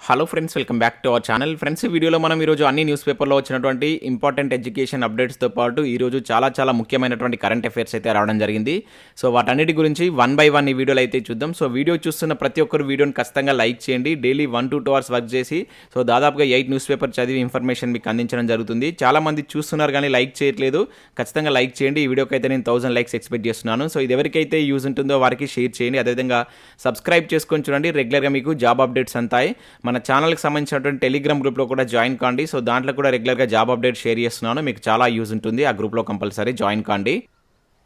Hello friends, welcome back to our channel. Friends, ఈ వీడియోలో మనం ఈరోజు అన్ని న్యూస్ పేపర్లో వచ్చినటువంటి ఇంపార్టెంట్ ఎడ్యుకేషన్ అప్డేట్స్తో పాటు ఈరోజు చాలా ముఖ్యమైనటువంటి కరెంట్ అఫైర్స్ అయితే రావడం జరిగింది. సో వాటన్నిటి గురించి వన్ బై వన్ ఈ వీడియోలో అయితే చూద్దాం. సో వీడియో చూస్తున్న ప్రతి ఒక్కరు వీడియోని ఖచ్చితంగా లైక్ చేయండి. డైలీ 1 to 2 hours వర్క్ చేసి సో దాదాపుగా 8 న్యూస్ పేపర్ చదివి ఇన్ఫర్మేషన్ మీకు అందించడం జరుగుతుంది. చాలామంది చూస్తున్నారు కానీ లైక్ చేయట్లేదు. ఖచ్చితంగా లైక్ చేయండి. ఈ వీడియోకి అయితే నేను 1000 లైక్స్ ఎక్స్పెక్ట్ చేస్తున్నాను. సో ఇది ఎవరికైతే యూజ్ ఉంటుందో వారికి షేర్ చేయండి. అదేవిధంగా సబ్స్క్రైబ్ చేసుకొని చూడండి. రెగ్యులర్గా మీకు జాబ్ అప్డేట్స్ అంతాయి. మన ఛానల్కి సంబంధించినటువంటి టెలిగ్రామ్ గ్రూప్లో కూడా జాయిన్ కాండి. సో దాంట్లో కూడా రెగ్యులర్గా జాబ్ అప్డేట్ షేర్ చేస్తున్నాను. మీకు చాలా యూజ్ ఉంటుంది. ఆ గ్రూప్లో కంపల్సరీ జాయిన్ కాండి.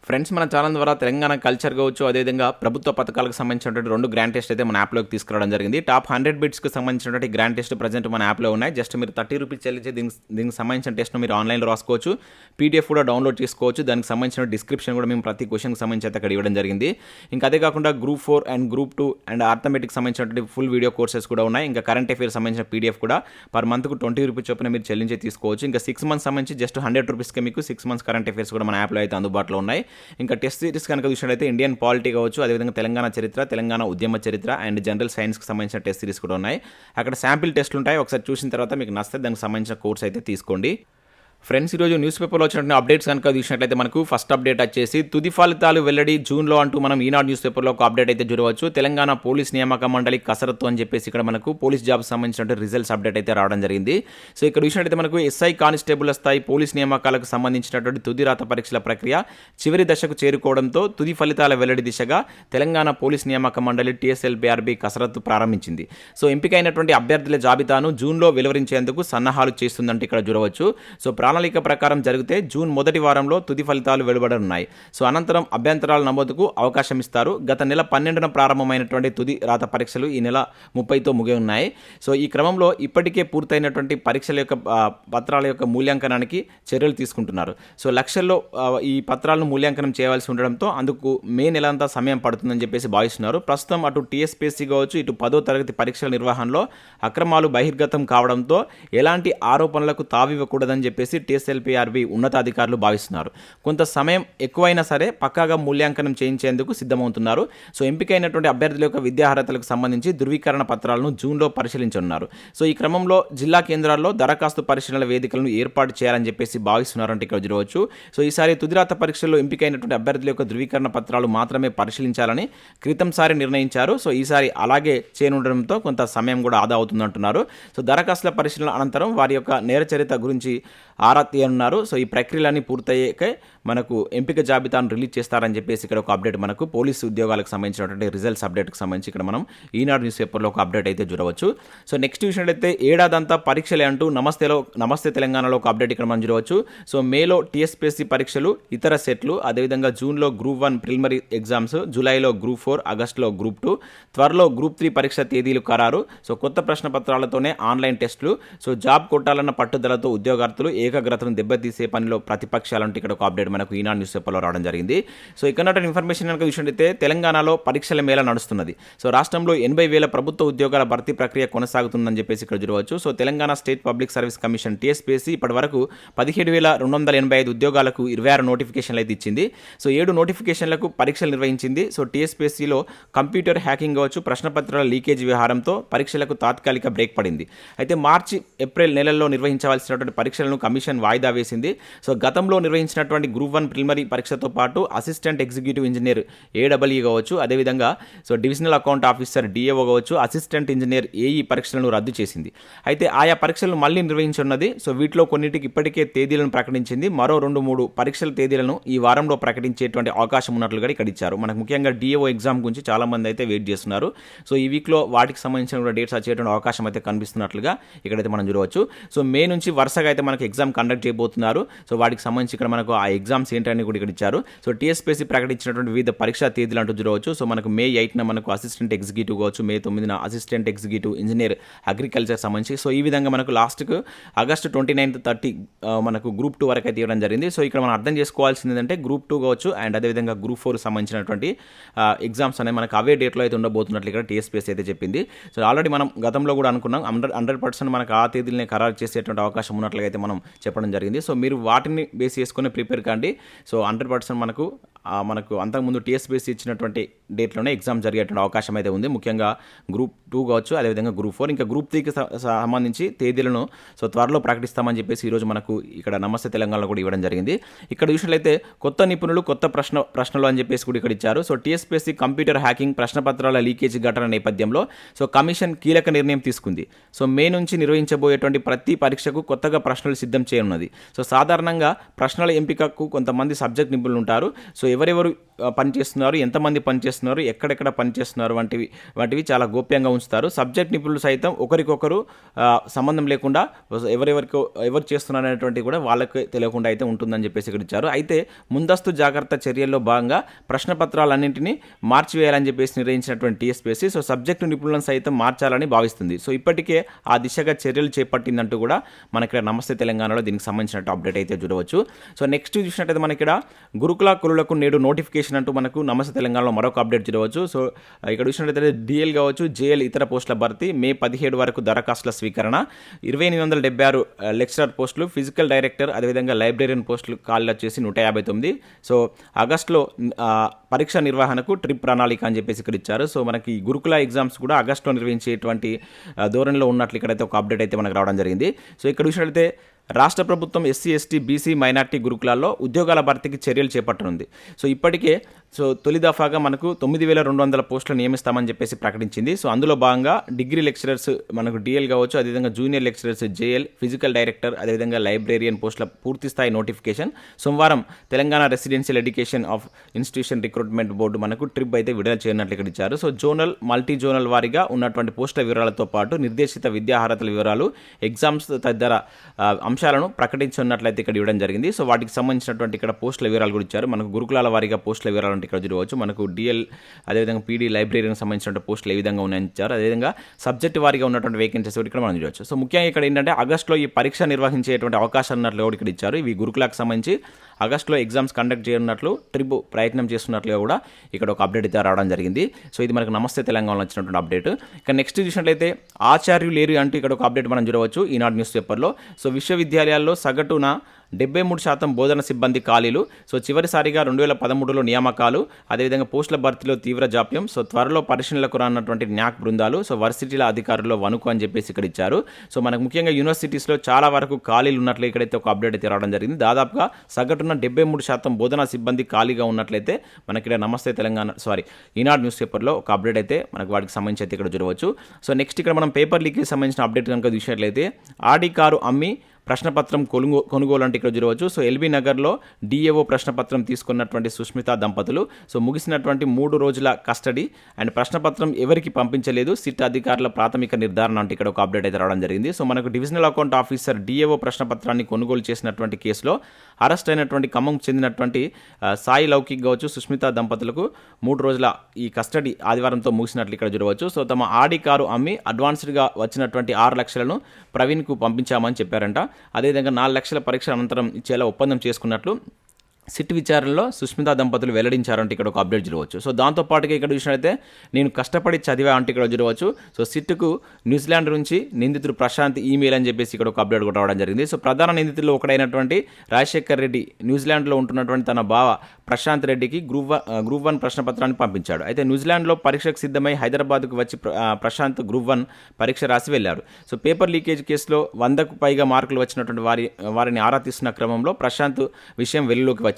ఫ్రెండ్స్, మన ఛానల్ ద్వారా తెలంగాణ కల్చర్ కావచ్చు, అదేవిధంగా ప్రభుత్వ పథకాలకు సంబంధించినటువంటి 2 గ్రాండ్ టెస్ట్ అయితే మన యాప్లోకి తీసుకురావడం జరిగింది. టాప్ 100 బిట్స్కి సంబంధించినటువంటి గ్రాండ్ టెస్ట్ ప్రజెంట్ మన యాప్లో ఉన్నాయి. జస్ట్ మీరు 30 రూపీస్ చెల్లించి దీనికి సంబంధించిన టెస్ట్ను మీరు ఆన్లైన్లో రాసుకోవచ్చు. పీడిఎఫ్ కూడా డౌన్లోడ్ చేసుకోవచ్చు. దానికి సంబంధించిన డిస్క్రిప్షన్ కూడా మేము ప్రతి క్వశ్చన్కి సంబంధించి అయితే అక్కడ ఇవ్వడం జరిగింది. ఇంకా అదే కాకుండా group 4 and group 2 and arithmetic సంబంధించినటువంటి ఫుల్ వీడియో కోర్సెస్ కూడా ఉన్నాయి. ఇంకా కరెంట్ అఫైర్స్ సంబంధించిన పీడిఎఫ్ కూడా పర్ మంత్కు 20 రూపీస్ చొప్పున మీరు చెల్లించి తీసుకోవచ్చు. ఇంకా 6 months సంబంధించి జస్ట్ 100 రూపీస్కి మీకు 6 months కరెంట్ అఫైర్స్ కూడా మన యాప్లో అయితే అందుబాటులో ఉన్నాయి. ఇంకా టెస్ట్ సిరీస్ కనుక చూసినట్లయితే ఇండియన్ పాలిటీ కావచ్చు, అదేవిధంగా తెలంగాణ చరిత్ర, తెలంగాణ ఉద్యమ చరిత్ర అండ్ జనరల్ సైన్స్కి సంబంధించిన టెస్ట్ సిరీస్ కూడా ఉన్నాయి. అక్కడ శాంపిల్ టెస్ట్లు ఉంటాయి. ఒకసారి చూసిన తర్వాత మీకు నచ్చితే దానికి సంబంధించిన కోర్స్ అయితే తీసుకోండి. ఫ్రెండ్స్, ఈరోజు న్యూస్ పేపర్లో వచ్చినటువంటి అప్డేట్స్ కనుక చూసినట్లయితే మనకు ఫస్ట్ అప్డేట్ వచ్చేసి తుది ఫలితాలు వెల్లడి జూన్లో అంటూ మనం ఈనాడు న్యూస్ పేపర్లో ఒక అప్డేట్ అయితే చూడవచ్చు. తెలంగాణ పోలీస్ నియామక మండలి కసరత్తు అని చెప్పేసి ఇక్కడ మనకు పోలీస్ జాబ్ సంబంధించిన రిజల్ట్స్ అప్డేట్ అయితే రావడం జరిగింది. సో ఇక్కడ చూసినట్లయితే మనకు ఎస్ఐ కానిస్టేబుల్ స్థాయి పోలీస్ నియామకాలకు సంబంధించినటువంటి తుది రాత పరీక్షల ప్రక్రియ చివరి దశకు చేరుకోవడంతో తుది ఫలితాల వెల్లడి దిశగా తెలంగాణ పోలీస్ నియామక మండలి TSPSC కసరత్తు ప్రారంభించింది. సో ఎంపికైనటువంటి అభ్యర్థుల జాబితాను జూన్లో వెలువరించేందుకు సన్నాహాలు చేస్తుందంటే ఇక్కడ చూడవచ్చు. సో ప్రణాళిక ప్రకారం జరిగితే జూన్ మొదటి వారంలో తుది ఫలితాలు వెలువడనున్నాయి. సో అనంతరం అభ్యంతరాల నమోదుకు అవకాశం ఇస్తారు. గత నెల 12న ప్రారంభమైనటువంటి తుది రాత పరీక్షలు ఈ నెల 30తో ముగియనున్నాయి. సో ఈ క్రమంలో ఇప్పటికే పూర్తయినటువంటి పరీక్షల యొక్క పత్రాల యొక్క మూల్యాంకనానికి చర్యలు తీసుకుంటున్నారు. సో లక్షల్లో ఈ పత్రాలను మూల్యాంకనం చేయవలసి ఉండడంతో అందుకు మే నెల అంతా సమయం పడుతుందని చెప్పేసి భావిస్తున్నారు. ప్రస్తుతం అటు TSPSC కావచ్చు, ఇటు 10వ తరగతి పరీక్షల నిర్వహణలో అక్రమాలు బహిర్గతం కావడంతో ఎలాంటి ఆరోపణలకు తావివ్వకూడదని చెప్పేసి TSPSC ఉన్నతాధికారులు భావిస్తున్నారు. కొంత సమయం ఎక్కువైనా సరే పక్కాగా మూల్యాంకనం చేయించేందుకు సిద్ధమవుతున్నారు. సో ఎంపికైనటువంటి అభ్యర్థుల యొక్క విద్యార్హతలకు సంబంధించి ధృవీకరణ పత్రాలను జూన్లో పరిశీలించనున్నారు. సో ఈ క్రమంలో జిల్లా కేంద్రాల్లో దరఖాస్తు పరిశీలన వేదికలను ఏర్పాటు చేయాలని చెప్పేసి భావిస్తున్నారంటే ఇక్కడ చూడవచ్చు. సో ఈసారి తుదిరాత పరీక్షల్లో ఎంపికైనటువంటి అభ్యర్థుల యొక్క ధృవీకరణ పత్రాలు మాత్రమే పరిశీలించాలని క్రితంసారి నిర్ణయించారు. సో ఈసారి అలాగే చేయనుండడంతో కొంత సమయం కూడా ఆదా అవుతుందంటున్నారు. సో దరఖాస్తుల పరిశీలన అనంతరం వారి యొక్క నేర చరిత్ర గురించి ఆరా తీయనున్నారు. సో ఈ ప్రక్రియలన్నీ పూర్తయ్యాకే మనకు ఎంపిక జాబితాను రిలీజ్ చేస్తారని చెప్పేసి ఇక్కడ ఒక అప్డేట్ మనకు పోలీసు ఉద్యోగాలకు సంబంధించినటువంటి రిజల్ట్స్ అప్డేట్కి సంబంధించి ఇక్కడ మనం ఈనాడు న్యూస్ పేపర్లో ఒక అప్డేట్ అయితే చూడవచ్చు. సో నెక్స్ట్ చూసినట్లయితే ఏడాదంతా పరీక్షలే అంటూ నమస్తే తెలంగాణలో ఒక అప్డేట్ ఇక్కడ మనం చూడవచ్చు. సో మేలో TSPSC పరీక్షలు, ఇతర సెట్లు, అదేవిధంగా జూన్లో గ్రూప్ 1 ప్రిలిమినరీ ఎగ్జామ్స్, జూలైలో గ్రూప్ 4, ఆగస్టులో గ్రూప్ 2, త్వరలో గ్రూప్ 3 పరీక్ష తేదీలు ఖరారు. సో కొత్త ప్రశ్న పత్రాలతోనే ఆన్లైన్ టెస్టులు. సో జాబ్ కొట్టాలన్న పట్టుదలతో ఉద్యోగార్థులు ఏకాగ్రతను దెబ్బతీసే పనిలో ప్రతిపక్షాలంటే ఇక్కడ ఒక అప్డేట్ మనకు ఈనాడు న్యూస్ పేపర్లో రావడం జరిగింది. సో ఇక్కడ ఇన్ఫర్మేషన్ కనుక చూసినట్లయితే తెలంగాణలో పరీక్షల మేళ నడుస్తున్నది. సో రాష్ట్రంలో 80,000 ప్రభుత్వ ఉద్యోగాల భర్తీ ప్రక్రియ కొనసాగుతుందని చెప్పేసి ఇక్కడ చూడవచ్చు. So Telangana state public service commission TSPSC ఇప్పటి వరకు 17,285 ఉద్యోగాలకు 26 నోటిఫికేషన్లు అయితే ఇచ్చింది. సో 7 నోటిఫికేషన్లకు పరీక్షలు నిర్వహించింది. సో TSPSCలో కంప్యూటర్ హ్యాకింగ్ కావచ్చు, ప్రశ్నపత్రాల లీకేజ్ వ్యవహారంతో పరీక్షలకు తాత్కాలిక బ్రేక్ పడింది. అయితే మార్చి, ఏప్రిల్ నెలల్లో నిర్వహించవలసినటువంటి పరీక్షలను కమిషన్ వాయిదా వేసింది. సో గతంలో నిర్వహించినటువంటి గ్రూప్ 1 ప్రిలిమినరీ పరీక్షతో పాటు అసిస్టెంట్ ఎగ్జిక్యూటివ్ ఇంజనీర్ AEE కావచ్చు, అదేవిధంగా so divisional account officer DAO కావచ్చు, అసిస్టెంట్ ఇంజనీర్ AE పరీక్షలను రద్దు చేసింది. అయితే ఆయా పరీక్షలను మళ్ళీ నిర్వహించున్నది. సో వీటిలో కొన్నిటికి ఇప్పటికే తేదీలను ప్రకటించింది. మరో 2-3 పరీక్షల తేదీలను ఈ వారంలో ప్రకటించేటువంటి అవకాశం ఉన్నట్లుగా ఇక్కడ ఇచ్చారు. మనకు ముఖ్యంగా DAO ఎగ్జామ్ గురించి చాలా మంది అయితే వెయిట్ చేస్తున్నారు. సో ఈ వీక్లో వాటికి సంబంధించిన డేట్స్ వచ్చేటువంటి అవకాశం అయితే కనిపిస్తున్నట్లుగా ఇక్కడైతే మనం చూడవచ్చు. సో మే నుంచి వరుసగా అయితే మనకు ఎగ్జామ్ కండక్ట్ చేయబోతున్నారు. సో వాటికి సంబంధించి ఇక్కడ మనకు ఆ ఎగ్జామ్స్ ఏంటని కూడా ఇక్కడ ఇచ్చారు. సో TSPSC ప్రకటించినటువంటి వివిధ పరీక్షా తేదీలు అంటూ చూడవచ్చు. సో మనకు మే 8న మనకు అసిస్టెంట్ ఎగ్జిక్యూటివ్ కావచ్చు, మే 9న అసిస్టెంట్ ఎగ్జిక్యూటివ్ ఇంజనీర్ అగ్రికల్చర్ సంబంధించి. సో ఈ విధంగా మనకు లాస్ట్కు ఆగస్టు 29, 30 మనకు గ్రూప్ 2 వరకు అయితే ఇవ్వడం జరిగింది. సో ఇక్కడ మనం అర్థం చేసుకోవాల్సింది ఏంటంటే గ్రూప్ 2 కావచ్చు అండ్ అదేవిధంగా గ్రూప్ 4 సంబంధించినటువంటి ఎగ్జామ్స్ అనేవి మనకు అవే డేట్లో అయితే ఉండబోతున్నట్లు ఇక్కడ TSPSC అయితే చెప్పింది. సో ఆల్రెడీ మనం గతంలో కూడా అనుకున్నాం 100% మనకు ఆ తేదీలనే ఖరారు చేసేటువంటి అవకాశం ఉన్నట్లుగా అయితే మనం చెప్పడం జరిగింది. సో మీరు వాటిని బేస్ చేసుకుని ప్రిపేర్ కాండి. సో 100% మనకు మనకు అంతకుముందు టీఎస్పీఎస్సీ ఇచ్చినటువంటి డేట్లోనే ఎగ్జామ్ జరిగేటువంటి అవకాశం అయితే ఉంది. ముఖ్యంగా గ్రూప్ 2 కావచ్చు, అదేవిధంగా గ్రూప్ 4, ఇంకా గ్రూప్ 3కి సంబంధించి తేదీలను త్వరలో ప్రకటిస్తామని చెప్పేసి ఈరోజు మనకు ఇక్కడ నమస్తే తెలంగాణలో కూడా ఇవ్వడం జరిగింది. ఇక్కడ చూసినట్లయితే కొత్త నిపుణులు కొత్త ప్రశ్నలు అని చెప్పేసి కూడా ఇక్కడ ఇచ్చారు. టీఎస్పీఎస్సీ కంప్యూటర్ హ్యాకింగ్ ప్రశ్నపత్రాల లీకేజీ ఘటన నేపథ్యంలో కమిషన్ కీలక నిర్ణయం తీసుకుంది. మే నుంచి నిర్వహించబోయేటువంటి ప్రతి పరీక్షకు కొత్తగా ప్రశ్నలు సిద్ధం చేయనున్నది. సాధారణంగా ప్రశ్నల ఎంపికకు కొంతమంది సబ్జెక్ట్ నిపుణులు ఉంటారు. ఎవరెవరు పనిచేస్తున్నారు, ఎంతమంది పనిచేస్తున్నారు, ఎక్కడెక్కడ పనిచేస్తున్నారు వంటివి చాలా గోప్యంగా ఉంచుతారు. సబ్జెక్ట్ నిపుణులు సైతం ఒకరికొకరు సంబంధం లేకుండా ఎవరు చేస్తున్నారు అనేటువంటి కూడా వాళ్ళకి తెలియకుండా అయితే ఉంటుందని చెప్పేసి ఇక్కడ ఇచ్చారు. అయితే ముందస్తు జాగ్రత్త చర్యల్లో భాగంగా ప్రశ్నపత్రాలన్నింటినీ మార్చివేయాలని చెప్పేసి నిర్ణయించినటువంటి టీఎస్పీఎస్సీ సబ్జెక్టు నిపుణులను సైతం మార్చాలని భావిస్తుంది. ఇప్పటికే ఆ దిశగా చర్యలు చేపట్టిందంటూ కూడా మనకి నమస్తే తెలంగాణలో దీనికి సంబంధించిన అప్డేట్ అయితే చూడవచ్చు. నెక్స్ట్ చూసినట్టయితే మనకి ఇక్కడ గురుకుల కులులకు నేడు నోటిఫికేషన్ అంటూ మనకు నమస్తే తెలంగాణలో మరొక అప్డేట్ చూడవచ్చు. ఇక్కడ చూసినట్లయితే డిఎల్ కావచ్చు, జేఎల్ ఇతర పోస్టుల భర్తీ మే 17 వరకు దరఖాస్తుల స్వీకరణ, 2876 లెక్చరర్ పోస్టులు, ఫిజికల్ డైరెక్టర్ అదేవిధంగా లైబ్రేరియన్ పోస్టులు ఖాళీలు వచ్చేసి 159. ఆగస్టులో పరీక్ష నిర్వహణకు ట్రిప్ ప్రణాళిక అని చెప్పేసి ఇక్కడ ఇచ్చారు. మనకి గురుకుల ఎగ్జామ్స్ కూడా ఆగస్టులో నిర్వహించేటువంటి ధోరణిలో ఉన్నట్లు ఇక్కడైతే ఒక అప్డేట్ అయితే మనకు రావడం జరిగింది. ఇక్కడ చూసినట్లయితే రాష్ట్ర ప్రభుత్వం ఎస్సీ, ఎస్టీ, బీసీ, మైనార్టీ గురుకులాల్లో ఉద్యోగాల భర్తీకి చర్యలు చేపట్టనుంది. ఇప్పటికే తొలి దఫాగా మనకు 9200 పోస్టులు నియమిస్తామని చెప్పేసి ప్రకటించింది. అందులో భాగంగా డిగ్రీ లెక్చరర్స్ మనకు డిఎల్ కావచ్చు, అదేవిధంగా junior lecturers JL, physical director అదేవిధంగా లైబ్రేరియన్ పోస్టుల పూర్తిస్థాయి నోటిఫికేషన్ సోమవారం Telangana residential education of institution recruitment board మనకు ట్రిప్ అయితే విడుదల చేయనున్నట్లు ఇక్కడ ఇచ్చారు. జోనల్, మల్టీ జోనల్ వారీగా ఉన్నటువంటి పోస్టుల వివరాలతో పాటు నిర్దేశిత విద్యార్హతల వివరాలు, ఎగ్జామ్స్ తదితర అంశాలను ప్రకటించున్నట్లయితే ఇక్కడ ఇవ్వడం జరిగింది. వాటికి సంబంధించినటువంటి ఇక్కడ పోస్టుల వివరాలు కూడా ఇచ్చారు. మనకు గురుకులాల వారీగా పోస్టుల వివరాలు అంటే ఇక్కడ చూడవచ్చు. మనకు డిఎల్ అదేవిధంగా పీడీ లైబ్రేరీకి సంబంధించిన పోస్టులు ఏ విధంగా ఉన్నాయని ఇచ్చారు. అదేవిధంగా సబ్జెక్ట్ వారీగా ఉన్నటువంటి వేకెన్సీస్ కూడా ఇక్కడ మనం చూడవచ్చు. ముఖ్యంగా ఇక్కడ ఏంటంటే ఆగస్టులో ఈ పరీక్ష నిర్వహించేటువంటి అవకాశం ఉన్నట్లు కూడా ఇక్కడ ఇచ్చారు. ఇవి గురుకులకు సంబంధించి ఆగస్టులో ఎగ్జామ్స్ కండక్ట్ చేయనున్నట్లు ట్రిప్ ప్రయత్నం చేస్తున్నట్లుగా కూడా ఇక్కడ ఒక అప్డేట్ అయితే రావడం జరిగింది. ఇది మనకు నమస్తే తెలంగాణలో వచ్చినటువంటి అప్డేట్. ఇక నెక్స్ట్ చూసినట్లయితే ఆచార్యులు లేరు అంటూ ఇక్కడ ఒక అప్డేట్ మనం చూడవచ్చు ఈనాడు న్యూస్ పేపర్లో. విశ్వవిద్యాలయాల్లో సగటున 73% బోధన సిబ్బంది ఖాళీలు. చివరిసారిగా 2013లో నియామకాలు, అదేవిధంగా పోస్టుల భర్తీలో తీవ్ర జాప్యం. త్వరలో పరిశీలనలకు రానున్నటువంటి న్యాక్ బృందాలు. వర్సిటీల అధికారుల్లో వణుకు అని చెప్పేసి ఇక్కడ ఇచ్చారు. మనకు ముఖ్యంగా యూనివర్సిటీస్లో చాలా వరకు ఖాళీలు ఉన్నట్లు ఇక్కడైతే ఒక అప్డేట్ అయితే రావడం జరిగింది. దాదాపుగా సగటున 73% బోధనా సిబ్బంది ఖాళీగా ఉన్నట్లయితే మనకి ఇక్కడ నమస్తే తెలంగాణ ఈనాడు న్యూస్ పేపర్లో ఒక అప్డేట్ అయితే మనకు వాటికి సంబంధించి అయితే ఇక్కడ చూడవచ్చు. నెక్స్ట్ ఇక్కడ మనం పేపర్ లీక్కి సంబంధించిన అప్డేట్ కనుక చూసినట్లయితే ఆడి కారు అమ్మి ప్రశ్నపత్రం కొనుగోలు అంటే ఇక్కడ చూడవచ్చు. ఎల్బీ నగర్లో డిఏఓ ప్రశ్నపత్రం తీసుకున్నటువంటి సుష్మిత దంపతులు ముగిసినటువంటి 3 రోజుల కస్టడీ అండ్ ప్రశ్నపత్రం ఎవరికి పంపించలేదు, సిట్ అధికారుల ప్రాథమిక నిర్ధారణ అంటే ఇక్కడ ఒక అప్డేట్ అయితే రావడం జరిగింది. మనకు డివిజనల్ అకౌంట్ ఆఫీసర్ డిఏఓ ప్రశ్నపత్రాన్ని కొనుగోలు చేసినటువంటి కేసులో అరెస్ట్ అయినటువంటి ఖమ్మం చెందినటువంటి సాయి లౌకిక్ కావచ్చు, సుష్మిత దంపతులకు 3 రోజుల ఈ కస్టడీ ఆదివారంతో ముగిసినట్లు ఇక్కడ చూడవచ్చు. తమ ఆడి కారు అమ్మి అడ్వాన్స్డ్గా వచ్చినటువంటి 6 లక్షలను ప్రవీణ్కు పంపించామని చెప్పారంట. అదేవిధంగా 4 లక్షల పరీక్ష అనంతరం ఇచ్చేలా ఒప్పందం చేసుకున్నట్లు సిట్ విచారణలో సుష్మిత దంపతులు వెల్లడించారంటే ఇక్కడ ఒక అప్డేట్ చూడవచ్చు. దాంతోపాటుగా ఇక్కడ చూసినట్లయితే నేను కష్టపడి చదివా అంటే ఇక్కడ చూడవచ్చు. సిట్కు న్యూజిలాండ్ నుంచి నిందితుడు ప్రశాంత్ ఈమెయిల్ అని చెప్పేసి ఇక్కడ ఒక అప్డేట్ కూడా రావడం జరిగింది. ప్రధాన నిందితుల్లో ఒకడైనటువంటి రాజశేఖర్ రెడ్డి న్యూజిలాండ్లో ఉంటున్నటువంటి తన బావ ప్రశాంత్ రెడ్డికి గ్రూప్ 1 ప్రశ్నపత్రాన్ని పంపించాడు. అయితే న్యూజిలాండ్లో పరీక్షకు సిద్ధమై హైదరాబాద్కు వచ్చి ప్రశాంత్ గ్రూప్ 1 పరీక్ష రాసి వెళ్లారు. పేపర్ లీకేజ్ కేసులో 100కు పైగా మార్కులు వచ్చినటువంటి వారిని ఆరా తీస్తున్న క్రమంలో ప్రశాంత్ విషయం వెలుగులోకి వచ్చింది.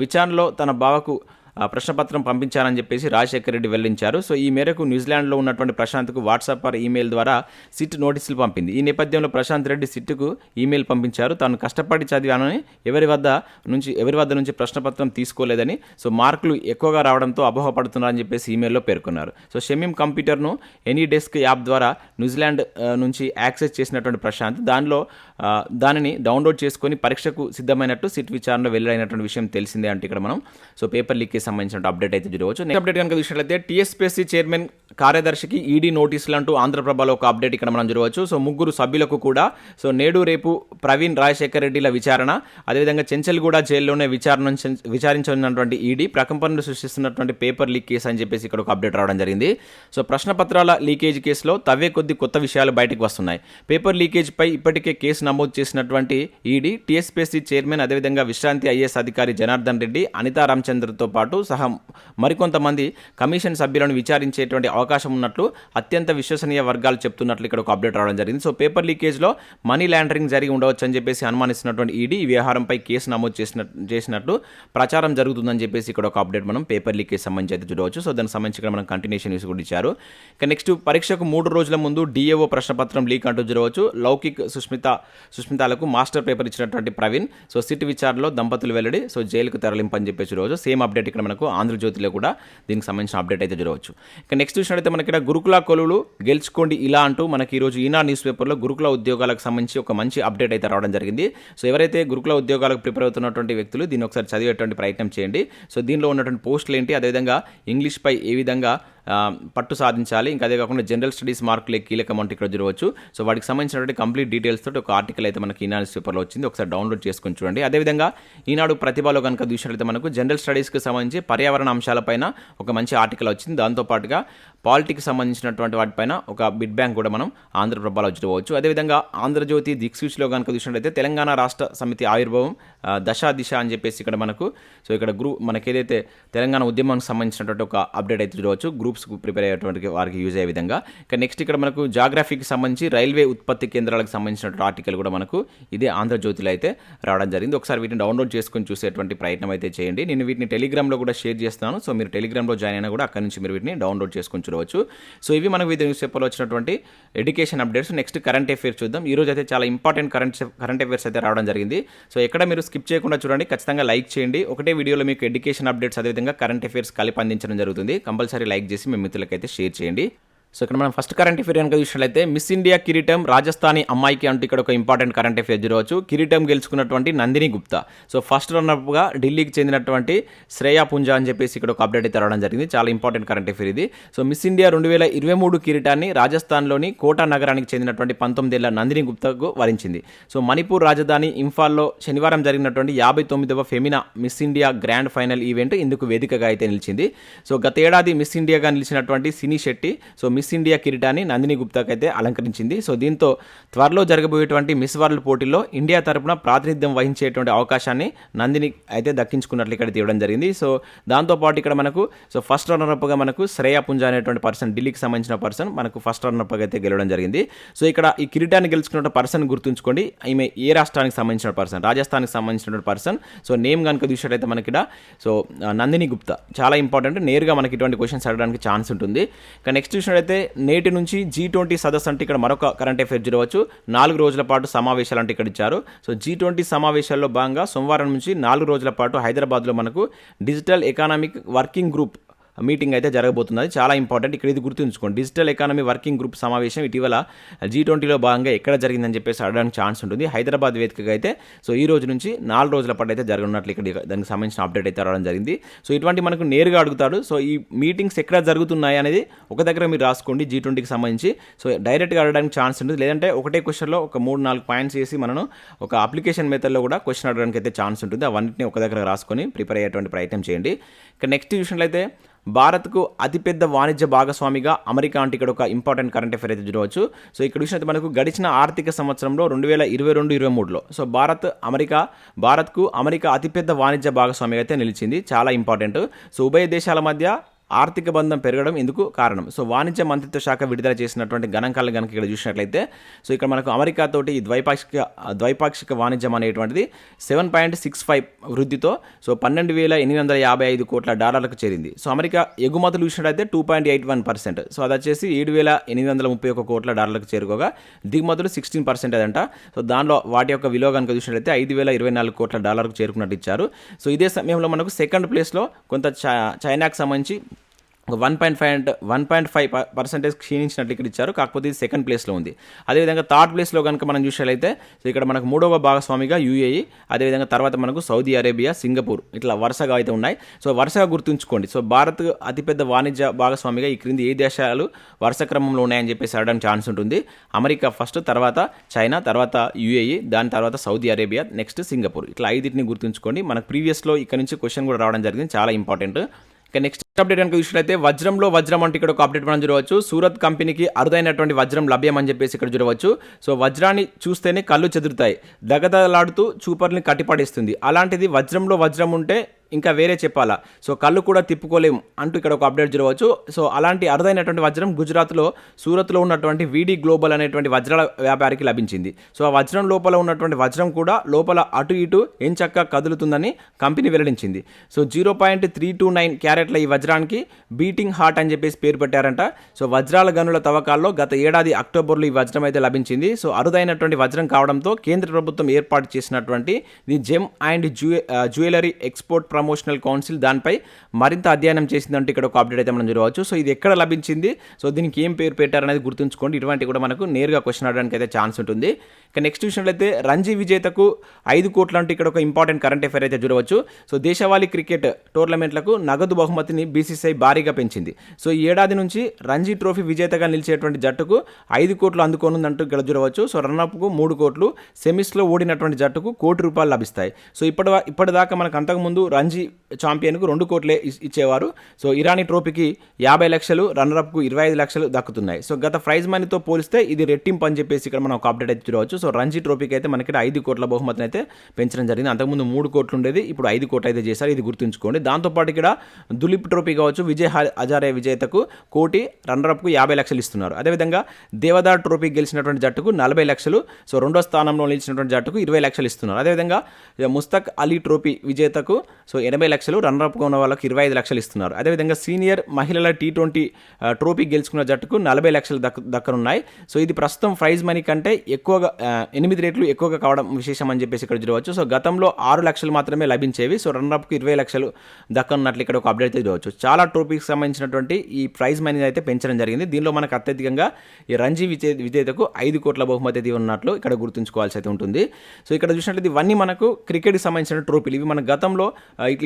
విచారణలో తన బావకు ప్రశ్నపత్రం పంపించారని చెప్పేసి రాజశేఖర్ రెడ్డి వెల్లడించారు. ఈ మేరకు న్యూజిలాండ్లో ఉన్నటువంటి ప్రశాంత్కు వాట్సాప్ ఈమెయిల్ ద్వారా సిట్ నోటీసులు పంపింది. ఈ నేపథ్యంలో ప్రశాంత్ రెడ్డి సిట్కు ఈమెయిల్ పంపించారు. తాను కష్టపడి చదివానని ఎవరి వద్ద నుంచి ప్రశ్నపత్రం తీసుకోలేదని, మార్కులు ఎక్కువగా రావడంతో అపోహపడుతున్నారని చెప్పేసి ఈమెయిల్లో పేర్కొన్నారు. షమీమ్ కంప్యూటర్ను ఎనీ డెస్క్ యాప్ ద్వారా న్యూజిలాండ్ నుంచి యాక్సెస్ చేసినటువంటి ప్రశాంత్ దానిని డౌన్లోడ్ చేసుకొని పరీక్షకు సిద్ధమైనట్టు సిట్ విచారణలో వెల్లడైనటువంటి విషయం తెలిసిందే అంటే ఇక్కడ మనం పేపర్ లీక్కి సంబంధించిన అప్డేట్ అయితే చూడవచ్చు. నెక్స్ట్ అప్డేట్ కనుక చూసినట్లయితే TSPSC చైర్మన్ కార్యదర్శికి ఈడీ నోటీసులు అంటూ ఆంధ్రప్రభలో ఒక అప్డేట్ ఇక్కడ మనం చూడవచ్చు. సో ముగ్గురు సభ్యులకు కూడా సో నేడు రేపు ప్రవీణ్ రాజశేఖర్ రెడ్డిల విచారణ, అదేవిధంగా చెంచల్గూడ జైల్లోనే విచారించనున్నటువంటి ఈడీ ప్రకంపనలు సృష్టిస్తున్నటువంటి పేపర్ లీక్ కేసు అని చెప్పేసి ఇక్కడ ఒక అప్డేట్ రావడం జరిగింది. సో ప్రశ్నపత్రాల లీకేజ్ కేసులో తవ్వే కొద్ది కొత్త విషయాలు బయటకు వస్తున్నాయి. పేపర్ లీకేజ్ పై ఇప్పటికే కేసు నమోదు చేసినటువంటి ఈడీ TSPSC చైర్మన్, అదేవిధంగా విశ్రాంతి IAS అధికారి జనార్దన్ రెడ్డి, అనితా రామచంద్రతో పాటు సహా మరికొంతమంది కమిషన్ సభ్యులను విచారించేటువంటి అవకాశం ఉన్నట్లు అత్యంత విశ్వసనీయ వర్గాలు చెప్తున్నట్లు ఇక్కడ ఒక అప్డేట్ రావడం జరిగింది. సో పేపర్ లీకేజ్లో మనీ లాండరింగ్ జరిగి ఉండవచ్చు అని చెప్పేసి అనుమానిస్తున్నటువంటి ఈడీ ఈ వ్యవహారంపై కేసు నమోదు చేసినట్లు ప్రచారం జరుగుతుందని చెప్పేసి ఇక్కడ ఒక అప్డేట్ మనం పేపర్ లీకేజ్ సంబంధించి అయితే చూడవచ్చు. సో దానికి సంబంధించి ఇక్కడ మనం కంటిన్యూషన్ న్యూస్ కూడా ఇచ్చారు. ఇక నెక్స్ట్ పరీక్షకు 3 రోజుల ముందు DAO ప్రశ్నపత్రం లీక్ అంటూ చూడవచ్చు. లౌకిక్ సుష్మితాలకు మాస్టర్ పేపర్ ఇచ్చినటువంటి ప్రవీణ్ సో సిట్ విచారణలో దంపతులు వెల్లడి, సో జైలుకు తరలింపు అని చెప్పేసి చూడవచ్చు. సేమ్ అప్డేట్ ఇక్కడ మనకు ఆంధ్రజ్యోతిలో కూడా దీనికి సంబంధించిన అప్డేట్ అయితే చూడవచ్చు. ఇక నెక్స్ట్ చూసినట్లయితే మనకి ఇక్కడ గురుకుల కొలువులు గెలుచుకోండి ఇలా అంటూ మనకి ఈరోజు ఈనాడు న్యూస్ పేపర్లో గురుకుల ఉద్యోగాలకు సంబంధించి ఒక మంచి అప్డేట్ అయితే రావడం జరిగింది. సో ఎవరైతే గురుకుల ఉద్యోగాలకు ప్రిపేర్ అవుతున్నటువంటి వ్యక్తులు దీన్ని ఒకసారి చదివేటువంటి ప్రయత్నం చేయండి. సో దీనిలో ఉన్నటువంటి పోస్టులు ఏంటి, అదేవిధంగా ఇంగ్లీష్పై ఏ విధంగా పట్టు సాధించాలి, ఇంకా అదే కాకుండా జనరల్ స్టడీస్ మార్కులే కీలకం అంటే ఇక్కడ చూడవచ్చు. సో వాటికి సంబంధించినటువంటి కంప్లీట్ డీటెయిల్స్ తోటి ఒక ఆర్టికల్ అయితే మనకి ఈనాడు న్యూస్ పేపర్లో వచ్చింది, ఒకసారి డౌన్లోడ్ చేసుకొని చూడండి. అదేవిధంగా ఈనాడు ప్రతిభలో కనుక చూసినట్లయితే మనకు జనరల్ స్టడీస్కి సంబంధించి పర్యావరణ అంశాలపైన ఒక మంచి ఆర్టికల్ వచ్చింది. దాంతోపాటుగా పాలిటిక్స్ సంబంధించినటువంటి వాటిపైన ఒక బిడ్ బ్యాంక్ కూడా మనం ఆంధ్రప్రభలో చూడవచ్చు. అదేవిధంగా ఆంధ్రజ్యోతి దిక్సూచిలో కనుక చూసినట్లయితే తెలంగాణ రాష్ట్ర సమితి ఆవిర్భావం దిశ అని చెప్పేసి ఇక్కడ మనకు సో ఇక్కడ మనకి ఏదైతే తెలంగాణ ఉద్యమానికి సంబంధించినటువంటి ఒక అప్డేట్ అయితే చూడవచ్చు, గ్రూప్స్కు ప్రిపేర్ అయ్యేటువంటి వారికి యూజ్ అయ్యే విధంగా. ఇక నెక్స్ట్ ఇక్కడ మనకు జాగ్రఫీకి సంబంధించి రైల్వే ఉత్పత్తి కేంద్రాలకు సంబంధించినటువంటి ఆర్టికల్ కూడా మనకు ఇదే ఆంధ్రజ్యోతిలో అయితే రావడం జరిగింది. ఒకసారి వీటిని డౌన్లోడ్ చేసుకొని చూసేటువంటి ప్రయత్నం అయితే చేయండి. నేను వీటిని టెలిగ్రామ్లో కూడా షేర్ చేస్తాను. సో మీరు టెలిగ్రామ్లో జాయిన్ అయినా కూడా అక్కడ నుంచి మీరు వీటిని డౌన్లోడ్ చేసుకొని చూడవచ్చు. సో ఇవి మనకు వివిధ న్యూస్ పేపర్లో వచ్చినటువంటి education updates. Next current affairs చూద్దాం. ఈ రోజు అయితే చాలా ఇంపార్టెంట్ కరెంట్ అఫైర్స్ అయితే రావడం జరిగింది. సో ఎక్కడ మీరు స్కిప్ చేయకుండా చూడండి, ఖచ్చితంగా లైక్ చేయండి. ఒకటే వీడియోలో మీకు ఎడ్యుకేషన్ అప్డేట్స్ అదేవిధంగా కరెంట్ అఫైర్స్ కలిపి అందించడం జరుగుతుంది. కంపల్సరీ లైక్ చేసి మీ మిత్రులకైతే షేర్ చేయండి. సో ఇక్కడ మనం ఫస్ట్ కరెంట్ అఫైర్ కనుక చూసినట్లయితే మిస్ ఇండియా కిరీటం రాజస్థానీ అమ్మాయికి అంటూ ఇక్కడ ఒక ఇంపార్టెంట్ కరెంట్ అఫైర్ చూడవచ్చు. కిరీటం గెలుచుకున్నటువంటి నందిని గుప్తా, సో ఫస్ట్ రన్నర్గా ఢిల్లీకి చెందినటువంటి శ్రేయా పుంజా అని చెప్పేసి ఇక్కడ ఒక అప్డేట్ అయితే రావడం జరిగింది. చాలా ఇంపార్టెంట్ కరెంట్ అఫైర్ ఇది. సో మిస్ ఇండియా 2023 కిరీటాన్ని రాజస్థాన్లోని కోటా నగరానికి చెందినటువంటి 19 ఏళ్ల నందిని గుప్తాకు వరించింది. సో మణిపూర్ రాజధాని ఇంఫాల్లో శనివారం జరిగినటువంటి 59వ Femina Miss India grand final event ఇందుకు వేదికగా అయితే నిలిచింది. సో గత ఏడాది మిస్ ఇండియాగా నిలిచినటువంటి Sini Shetty so Miss India కిరీటాన్ని నందిని గుప్తాకి అయితే అలంకరించింది. సో దీంతో త్వరలో జరగబోయేటువంటి మిస్ వరల్డ్ పోటీల్లో ఇండియా తరపున ప్రాతినిధ్యం వహించేటువంటి అవకాశాన్ని నందిని అయితే దక్కించుకున్నట్లు ఇక్కడ తీయడం జరిగింది. సో దాంతోపాటు ఇక్కడ మనకు సో ఫస్ట్ రన్నర్అప్గా మనకు శ్రేయా పుంజా అనేటువంటి పర్సన్, ఢిల్లీకి సంబంధించిన పర్సన్ మనకు ఫస్ట్ రన్నర్అప్గా అయితే గెలవడం జరిగింది. సో ఇక్కడ ఈ కిరీటాన్ని గెలుచుకున్న పర్సన్ గుర్తుంచుకోండి, ఈమె ఏ రాష్ట్రానికి సంబంధించిన పర్సన్, రాజస్థాన్కి సంబంధించినటువంటి పర్సన్. సో నేమ్ కనుక చూసినట్లయితే మనకి సో నందిని గుప్తా చాలా ఇంపార్టెంట్, నేరుగా మనకి ఇటువంటి క్వశ్చన్స్ అడగడానికి ఛాన్స్ ఉంటుంది. ఇక నెక్స్ట్ చూసినట్లయితే నేటి నుంచి G20 సదస్సు అంటే ఇక్కడ మరొక కరెంట్ అఫైర్ చూడవచ్చు. 4 రోజుల పాటు సమావేశాలు అంటే ఇక్కడ ఇచ్చారు. సో G20 సమావేశాల్లో భాగంగా సోమవారం నుంచి 4 రోజుల పాటు హైదరాబాద్లో మనకు digital economic working group meeting అయితే జరగబోతున్నది. చాలా ఇంపార్టెంట్, ఇక్కడ ఇది గుర్తుంచుకోండి. డిజిటల్ ఎకానమీ వర్కింగ్ గ్రూప్ సమావేశం ఇటీవల G20లో భాగంగా ఎక్కడ జరిగిందని చెప్పేసి అడగడానికి ఛాన్స్ ఉంటుంది. హైదరాబాద్ వేదికగా అయితే సో ఈ రోజు నుంచి 4 రోజుల పాటు అయితే జరగనున్నట్లు ఇక్కడ దానికి సంబంధించిన అప్డేట్ అయితే రావడం జరిగింది. సో ఇటువంటి మనకు నేరుగా అడుగుతాడు. సో ఈ మీటింగ్స్ ఎక్కడ జరుగుతున్నాయి అనేది ఒక దగ్గర మీరు రాసుకోండి G20కి సంబంధించి. సో డైరెక్ట్గా అడగడానికి ఛాన్స్ ఉంటుంది, లేదంటే ఒకటే క్వశ్చన్లో ఒక 3-4 పాయింట్స్ వేసి మనం ఒక అప్లికేషన్ మెథడ్లో కూడా క్వశ్చన్ అడగడానికి అయితే ఛాన్స్ ఉంటుంది. అవన్నింటినీ ఒక దగ్గర రాసుకొని ప్రిపేర్ అయ్యేటువంటి ప్రయత్నం చేయండి. ఇక నెక్స్ట్ చూసినట్లయితే భారత్కు అతిపెద్ద వాణిజ్య భాగస్వామిగా అమెరికా అంటే ఇక్కడ ఒక ఇంపార్టెంట్ కరెంట్ అఫైర్ అయితే చూడవచ్చు. సో ఇక్కడ చూసినట్టు మనకు గడిచిన ఆర్థిక సంవత్సరంలో 2022-23లో సో భారత్కు అమెరికా అతిపెద్ద వాణిజ్య భాగస్వామిగా అయితే నిలిచింది. చాలా ఇంపార్టెంట్. సో ఉభయ దేశాల మధ్య ఆర్థిక బంధం పెరగడం ఎందుకు కారణం. సో వాణిజ్య మంత్రిత్వ శాఖ విడుదల చేసినటువంటి గణాంకాలను కనుక ఇక్కడ చూసినట్లయితే సో ఇక్కడ మనకు అమెరికాతోటి ఈ ద్వైపాక్షిక వాణిజ్యం అనేటువంటిది 7.65 వృద్ధితో సో $12,855 కోట్ల చేరింది. సో అమెరికా ఎగుమతులు చూసినట్లయితే 2.81%, సో అది వచ్చేసి $7,831 కోట్ల చేరుకోగా దిగుమతులు 16% అదంట. సో దానిలో వాటి యొక్క విలువ కనుక చూసినట్లయితే $5,024 కోట్ల చేరుకున్నట్టు ఇచ్చారు. సో ఇదే సమయంలో మనకు సెకండ్ ప్లేస్లో కొంత చైనాకు సంబంధించి 1.5% క్షీణించినట్లు ఇక్కడ ఇచ్చారు. కాకపోతే ఇది సెకండ్ ప్లేస్లో ఉంది. అదేవిధంగా థర్డ్ ప్లేస్లో కనుక మనం చూసినట్లయితే సో ఇక్కడ మనకు మూడవ భాగస్వామిగా యూఏఈ, అదేవిధంగా తర్వాత మనకు సౌదీ అరేబియా, సింగపూర్ ఇట్లా వరుసగా అయితే ఉన్నాయి. సో వరుసగా గుర్తుంచుకోండి. సో భారత్ అతిపెద్ద వాణిజ్య భాగస్వామిగా ఈ క్రింది ఏ దేశాలు వరుస క్రమంలో ఉన్నాయని చెప్పేసి అడగడానికి ఛాన్స్ ఉంటుంది. అమెరికా ఫస్ట్, తర్వాత చైనా, తర్వాత యూఏఈ, దాని తర్వాత సౌదీ అరేబియా, నెక్స్ట్ సింగపూర్. ఇట్లా 5ని గుర్తుంచుకోండి. మనకు ప్రీవియస్లో ఇక్కడ నుంచి క్వశ్చన్ కూడా రావడం జరిగింది, చాలా ఇంపార్టెంట్. ఇక నెక్స్ట్ అప్డేట్ కనుక చూసినట్లయితే వజ్రంలో వజ్రం అంటే ఇక్కడ ఒక అప్డేట్ మనం చూడవచ్చు. సూరత్ కంపెనీకి అరుదైనటువంటి వజ్రం లభ్యం అని చెప్పేసి ఇక్కడ చూడవచ్చు. సో వజ్రాన్ని చూస్తేనే కళ్ళు చెదురుతాయి, దగదలాడుతూ చూపర్ని కట్టిపడేస్తుంది. అలాంటిది వజ్రంలో వజ్రం ఉంటే ఇంకా వేరే చెప్పాలా, సో కళ్ళు కూడా తిప్పుకోలేము అంటూ ఇక్కడ ఒక అప్డేట్ చూడవచ్చు. సో అలాంటి అరుదైనటువంటి వజ్రం గుజరాత్లో సూరత్లో ఉన్నటువంటి వీడి గ్లోబల్ అనేటువంటి వజ్రాల వ్యాపారికి లభించింది. సో ఆ వజ్రం లోపల ఉన్నటువంటి వజ్రం కూడా లోపల అటు ఇటు ఎంచక్కా కదులుతుందని కంపెనీ వెల్లడించింది. సో 0.329 క్యారెట్ల ఈ వజ్రానికి బీటింగ్ హార్ట్ అని చెప్పేసి పేరు పెట్టారంట. సో వజ్రాల గనుల తవ్వకాల్లో గత ఏడాది అక్టోబర్లో ఈ వజ్రం అయితే లభించింది. సో అరుదైనటువంటి వజ్రం కావడంతో కేంద్ర ప్రభుత్వం ఏర్పాటు చేసినటువంటి the gem and jewellery export promotional council దానిపై మరింత అధ్యయనం చేసిందంటే ఇక్కడ ఒక అప్డేట్ అయితే మనం చూడవచ్చు. సో ఇది ఎక్కడ లభించింది, సో దీనికి ఏం పేరు పెట్టారనేది గుర్తుంచుకోండి. ఇటువంటి కూడా మనకు నేరుగా క్వశ్చన్ అడగడానికి అయితే ఛాన్స్ ఉంటుంది. ఇక నెక్స్ట్ విషయంలో రంజీ విజేతకు 5 కోట్లు అంటే ఇక్కడ ఒక ఇంపార్టెంట్ కరెంట్ అఫైర్ అయితే చూడవచ్చు. సో దేశవాళీ క్రికెట్ టోర్నమెంట్లకు నగదు బహుమతిని బీసీసీఐ భారీగా పెంచింది. సో ఈ ఏడాది నుంచి రంజీ ట్రోఫీ విజేతగా నిలిచేటువంటి జట్టుకు 5 కోట్లు అందుకోనుందంటూ ఇక్కడ చూడవచ్చు. సో రన్నప్కు 3 కోట్లు, సెమీస్లో ఓడినటువంటి జట్టుకు ₹1 కోటి లభిస్తాయి. సో ఇప్పటిదాకా మనకు అంతకుముందు రంజీ ఛాంపియన్కు 2 కోట్లే ఇచ్చేవారు. సో ఇరానీ ట్రోఫీకి 50 లక్షలు, రన్నరప్కు 25 లక్షలు దక్కుతున్నాయి. సో గత ప్రైజ్ మనీతో పోలిస్తే ఇది రెట్టింపు అని చెప్పేసి ఇక్కడ మనం ఒక అప్డేట్ అయితే చూడవచ్చు. సో రంజీ ట్రోఫీకి అయితే మనకి 5 కోట్ల బహుమతిని అయితే పెంచడం జరిగింది. అంతకుముందు 3 కోట్లు ఉండేది, ఇప్పుడు 5 కోట్లు అయితే చేశారు. ఇది గుర్తుంచుకోండి. దాంతోపాటు ఇక్కడ దులీప్ ట్రోఫీ కావచ్చు, విజయ్ హజారే విజేతకు 1 కోటి, రన్నరప్కు 50 లక్షలు ఇస్తున్నారు. అదేవిధంగా దేవదార్ ట్రోఫీ గెలిచినటువంటి జట్టుకు 40 లక్షలు, సో రెండో స్థానంలో నిలిచినటువంటి జట్టుకు 20 లక్షలు ఇస్తున్నారు. అదేవిధంగా ముస్తక్ అలీ ట్రోఫీ విజేతకు సో 80 లక్షలు, రన్నరప్గా ఉన్న వాళ్ళకి 25 లక్షలు ఇస్తున్నారు. అదేవిధంగా సీనియర్ మహిళల T20 ట్రోఫీ గెలుచుకున్న జట్టుకు 40 లక్షలు దక్కనున్నాయి. సో ఇది ప్రస్తుతం ప్రైజ్ మనీ కంటే ఎక్కువగా 8 రెట్లు ఎక్కువగా కావడం విశేషం అని చెప్పేసి ఇక్కడ చూడవచ్చు. సో గతంలో 6 లక్షలు మాత్రమే లభించేవి. సో రన్నరప్కు 20 లక్షలు దక్కనున్నట్లు ఇక్కడ ఒక అప్డేట్ అయితే చూడవచ్చు. చాలా ట్రోఫీకి సంబంధించినటువంటి ఈ ప్రైజ్ మనీ అయితే పెంచడం జరిగింది. దీనిలో మనకు అత్యధికంగా ఈ రంజీ విజేతకు 5 కోట్ల బహుమతి అయితే ఉన్నట్లు ఇక్కడ గుర్తుంచుకోవాల్సి అయితే ఉంటుంది. సో ఇక్కడ చూసినట్లయితే ఇవన్నీ మనకు క్రికెట్కి సంబంధించిన ట్రోఫీలు. ఇవి మన గతంలో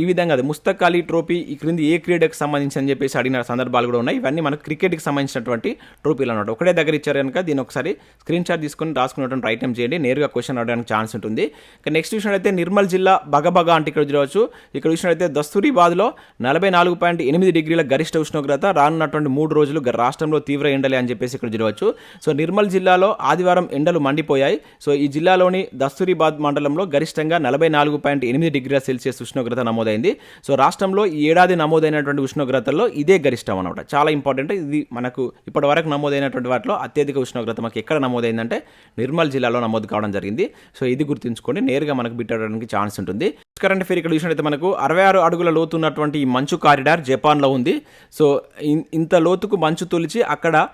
ఈ విధంగా ముస్తక్ అలీ ట్రోఫీ ఈ క్రింది ఏ క్రీడకు సంబంధించి అని చెప్పేసి అడిగిన సందర్భాలు కూడా ఉన్నాయి. ఇవన్నీ మనకు క్రికెట్కి సంబంధించినటువంటి ట్రోఫీలు అన్నమాట. ఒకటే దగ్గర ఇచ్చారు కనుక దీని ఒకసారి స్క్రీన్ షాట్ తీసుకుని రాసుకున్నటువంటి ప్రయత్నం చేయండి, నేరుగా క్వశ్చన్ అడగడానికి ఛాన్స్ ఉంటుంది. ఇక నెక్స్ట్ విషయం అయితే నిర్మల్ జిల్లా బగబగా అంటే ఇక్కడ చూడవచ్చు. ఇక్కడ విషయం అయితే దస్తూరిబాద్లో 44.8 డిగ్రీల గరిష్ట ఉష్ణోగ్రత రానున్నటువంటి 3 రోజులు రాష్ట్రంలో తీవ్ర ఎండలే అని చెప్పేసి ఇక్కడ చూడవచ్చు. సో నిర్మల్ జిల్లాలో ఆదివారం ఎండలు మండిపోయాయి. సో ఈ జిల్లాలోని దస్తూరిబాద్ మండలంలో గరిష్టంగా 44.8 డిగ్రీల సెల్సియస్ ఉష్ణోగ్రత నమోదైంది. సో రాష్ట్రంలో ఈ ఏడాది నమోదైనటువంటి ఉష్ణోగ్రతల్లో ఇదే గరిష్టం అనమాట. చాలా ఇంపార్టెంట్. ఇది మనకు ఇప్పటి వరకు నమోదైనటువంటి వాటిలో అత్యధిక ఉష్ణోగ్రత మనకి ఎక్కడ నమోదైందంటే నిర్మల్ జిల్లాలో నమోదు కావడం జరిగింది. సో ఇది గుర్తుంచుకోండి, నేరుగా మనకు బిట్టడానికి ఛాన్స్ ఉంటుంది. కరెంట్ అఫైర్ ఇక్కడ చూసినట్లయితే మనకు 66 అడుగుల లోతు ఉన్నటువంటి ఈ మంచు కారిడార్ జపాన్లో ఉంది. సో ఇంత లోతుకు మంచు తొలిచి అక్కడ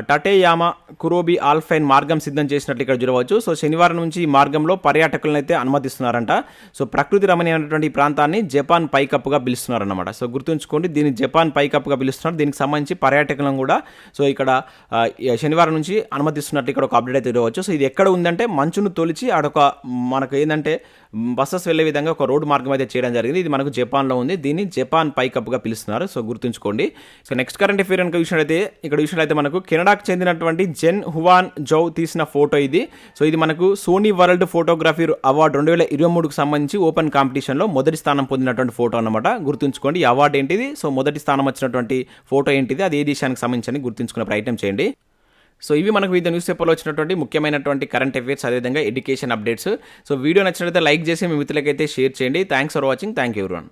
టటేయామా కురోబి ఆల్ఫైన్ మార్గం సిద్ధం చేసినట్లు ఇక్కడ చూడవచ్చు. సో శనివారం నుంచి ఈ మార్గంలో పర్యాటకులను అయితే అనుమతిస్తున్నారంట. సో ప్రకృతి రమణీయమైనటువంటి ఈ ప్రాంతాన్ని జపాన్ పైకప్పుగా పిలుస్తున్నారన్నమాట. సో గుర్తుంచుకోండి, దీన్ని జపాన్ పైకప్పుగా పిలుస్తున్నారు. దీనికి సంబంధించి పర్యాటకులను కూడా సో ఇక్కడ శనివారం నుంచి అనుమతిస్తున్నట్లు ఇక్కడ ఒక అప్డేట్ అయితే చూడవచ్చు. సో ఇది ఎక్కడ ఉందంటే మంచును తొలిచి ఆడొక మనకు ఏంటంటే బస్సెస్ వెళ్ళే విధంగా ఒక రోడ్డు మార్గం అయితే చేయడం జరిగింది. ఇది మనకు జపాన్లో ఉంది. దీన్ని జపాన్ పైకప్పుగా పిలుస్తున్నారు. సో గుర్తుంచుకోండి. సో నెక్స్ట్ కరెంట్ అఫైర్ కనుక విషయాలైతే ఇక్కడ విషయాలైతే మనకు కెనడాకు చెందినటువంటి జెన్ హువాన్ జౌ తీసిన ఫోటో ఇది. సో ఇది మనకు సోనీ వరల్డ్ ఫోటోగ్రఫీ అవార్డు 2023కు సంబంధించి ఓపెన్ కాంపిటీషన్లో మొదటి స్థానం పొందినటువంటి ఫోటో అన్నమాట. గుర్తుంచుకోండి, ఈ అవార్డు ఏంటిది, సో మొదటి స్థానం వచ్చినటువంటి ఫోటో ఏంటిది, అది ఏ దేశానికి సంబంధించి గుర్తుంచుకునే ప్రయత్నం చేయండి. సో ఇవి మనకు వివిధ న్యూస్ పేపర్లో వచ్చినటువంటి ముఖ్యమైనటువంటి కరెంట్ అఫైర్స్, అదేవిధంగా ఎడ్యుకేషన్ అప్డేట్స్. సో వీడియో నచ్చినట్లయితే లైక్ చేసి మీ మిత్రులకైతే షేర్ చేయండి. Thanks for watching. Thank you everyone.